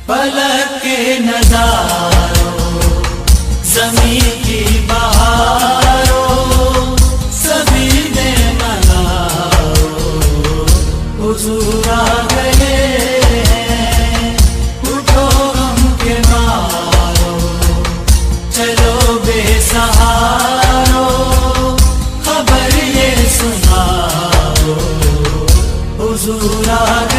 पलक के नजारों, ज़मीं की बहारों, सभी ने मनाओ, हुजूर आ गए हैं। उठो गम के मारो, चलो बेसहारो, खबर ये सुनाओ, हुजूर आ गए।